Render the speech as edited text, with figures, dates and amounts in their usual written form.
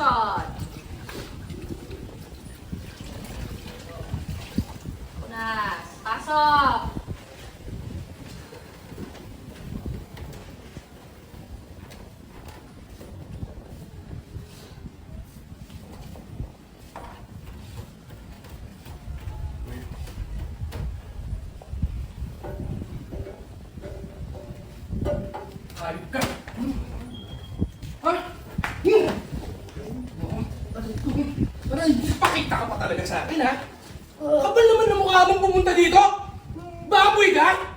Action! Unas, pasok! Hayop ka! Ha? Parang pakita ka pa talaga sa akin, ha? Kapal naman ng mukha mong pumunta dito! Baboy ka?